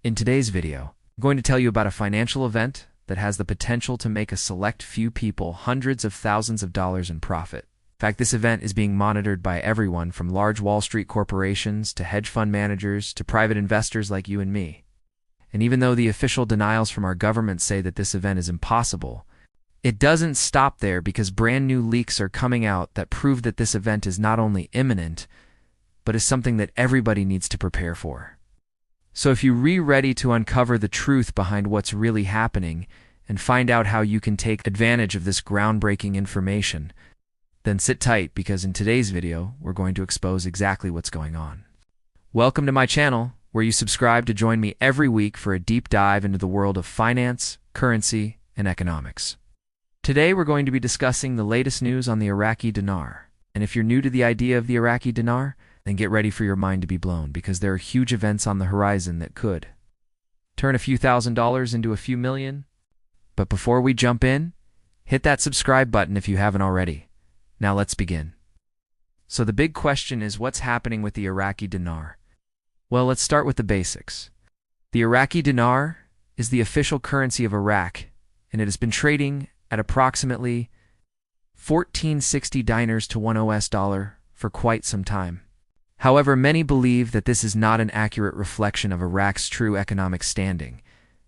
In today's video, I'm going to tell you about a financial event that has the potential to make a select few people hundreds of thousands of dollars in profit. In fact, this event is being monitored by everyone from large Wall Street corporations to hedge fund managers to private investors like you and me. And even though the official denials from our government say that this event is impossible, it doesn't stop there because brand new leaks are coming out that prove that this event is not only imminent, but is something that everybody needs to prepare for. So if you're ready to uncover the truth behind what's really happening and find out how you can take advantage of this groundbreaking information, then sit tight because in today's video, we're going to expose exactly what's going on. Welcome to my channel, where you subscribe to join me every week for a deep dive into the world of finance, currency, and economics. Today, we're going to be discussing the latest news on the Iraqi dinar. And if you're new to the idea of the Iraqi dinar, then get ready for your mind to be blown because there are huge events on the horizon that could turn a few $1,000s into a few million. But before we jump in, hit that subscribe button if you haven't already. Now let's begin. So the big question is, what's happening with the Iraqi dinar? Well, let's start with the basics. The Iraqi dinar is the official currency of Iraq, and it has been trading at approximately 1460 dinars to $1 for quite some time. However, many believe that this is not an accurate reflection of Iraq's true economic standing,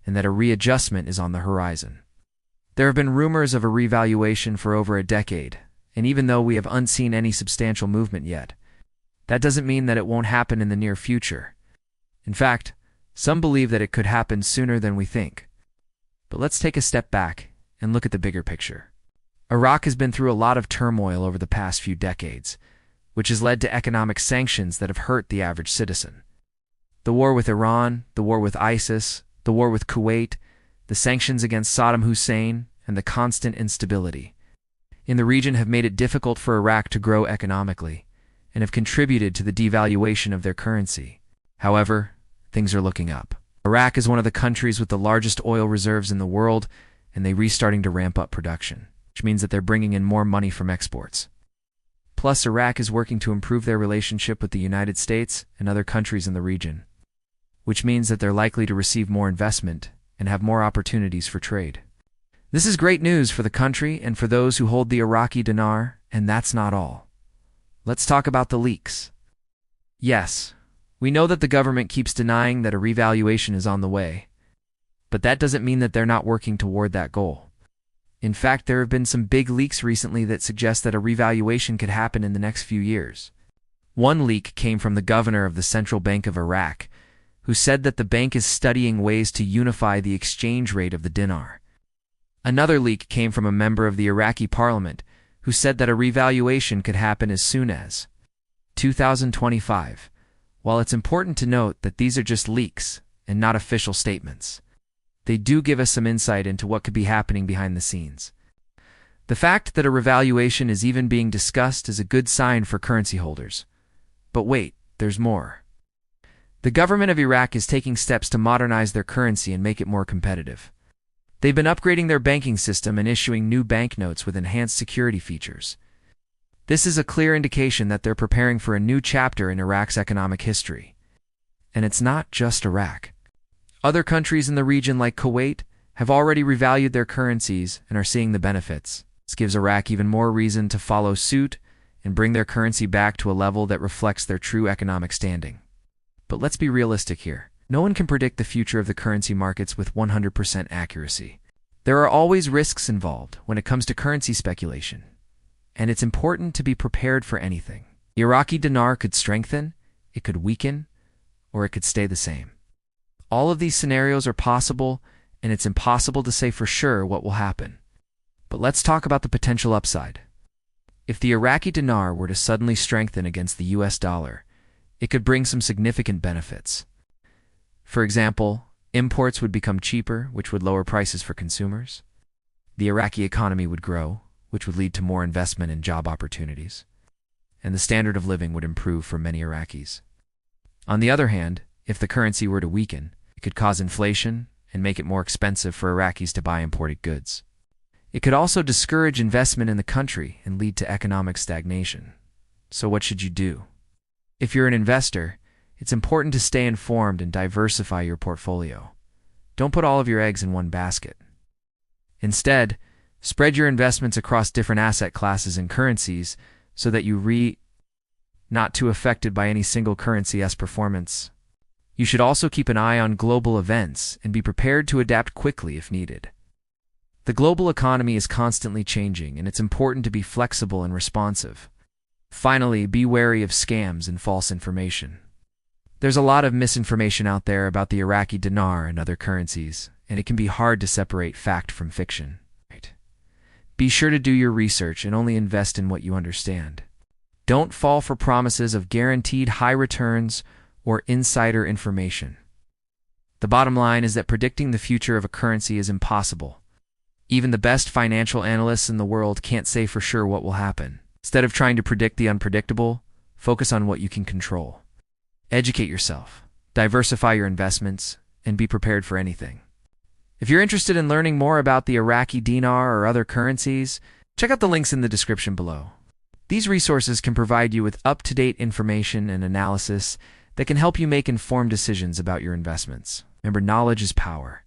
and that a readjustment is on the horizon. There have been rumors of a revaluation for over a decade, and even though we have unseen any substantial movement yet, that doesn't mean that it won't happen in the near future. In fact, some believe that it could happen sooner than we think. But let's take a step back and look at the bigger picture. Iraq has been through a lot of turmoil over the past few decades, which has led to economic sanctions that have hurt the average citizen. The war with Iran, the war with ISIS, the war with Kuwait, the sanctions against Saddam Hussein, and the constant instability in the region have made it difficult for Iraq to grow economically and have contributed to the devaluation of their currency. However, things are looking up. Iraq is one of the countries with the largest oil reserves in the world, and they're restarting to ramp up production, which means that they're bringing in more money from exports. Plus, Iraq is working to improve their relationship with the United States and other countries in the region, which means that they're likely to receive more investment and have more opportunities for trade. This is great news for the country and for those who hold the Iraqi dinar, and that's not all. Let's talk about the leaks. Yes, we know that the government keeps denying that a revaluation is on the way, but that doesn't mean that they're not working toward that goal. In fact, there have been some big leaks recently that suggest that a revaluation could happen in the next few years. One leak came from the governor of the Central Bank of Iraq, who said that the bank is studying ways to unify the exchange rate of the dinar. Another leak came from a member of the Iraqi parliament, who said that a revaluation could happen as soon as 2025. While it's important to note that these are just leaks and not official statements, they do give us some insight into what could be happening behind the scenes. The fact that a revaluation is even being discussed is a good sign for currency holders. But wait, there's more. The government of Iraq is taking steps to modernize their currency and make it more competitive. They've been upgrading their banking system and issuing new banknotes with enhanced security features. This is a clear indication that they're preparing for a new chapter in Iraq's economic history. And it's not just Iraq. Other countries in the region like Kuwait have already revalued their currencies and are seeing the benefits. This gives Iraq even more reason to follow suit and bring their currency back to a level that reflects their true economic standing. But let's be realistic here. No one can predict the future of the currency markets with 100% accuracy. There are always risks involved when it comes to currency speculation, and it's important to be prepared for anything. The Iraqi dinar could strengthen, it could weaken, or it could stay the same. All of these scenarios are possible, and it's impossible to say for sure what will happen. But let's talk about the potential upside. If the Iraqi dinar were to suddenly strengthen against the US dollar, it could bring some significant benefits. For example, imports would become cheaper, which would lower prices for consumers. The Iraqi economy would grow, which would lead to more investment and job opportunities. And the standard of living would improve for many Iraqis. On the other hand, if the currency were to weaken, it could cause inflation and make it more expensive for Iraqis to buy imported goods. It could also discourage investment in the country and lead to economic stagnation. So what should you do? If you're an investor, It's important to stay informed and diversify your portfolio. Don't put all of your eggs in one basket. Instead, spread your investments across different asset classes and currencies so that you not too affected by any single currency's performance. You should also keep an eye on global events and be prepared to adapt quickly if needed. The global economy is constantly changing, and it's important to be flexible and responsive. Finally, be wary of scams and false information. There's a lot of misinformation out there about the Iraqi dinar and other currencies, and it can be hard to separate fact from fiction. Be sure to do your research and only invest in what you understand. Don't fall for promises of guaranteed high returns or insider information. The bottom line is that predicting the future of a currency is impossible. Even the best financial analysts in the world can't say for sure what will happen. Instead of trying to predict the unpredictable, focus on what you can control. Educate yourself, diversify your investments, and be prepared for anything. If you're interested in learning more about the Iraqi dinar or other currencies, check out the links in the description below. These resources can provide you with up-to-date information and analysis that can help you make informed decisions about your investments. Remember, knowledge is power.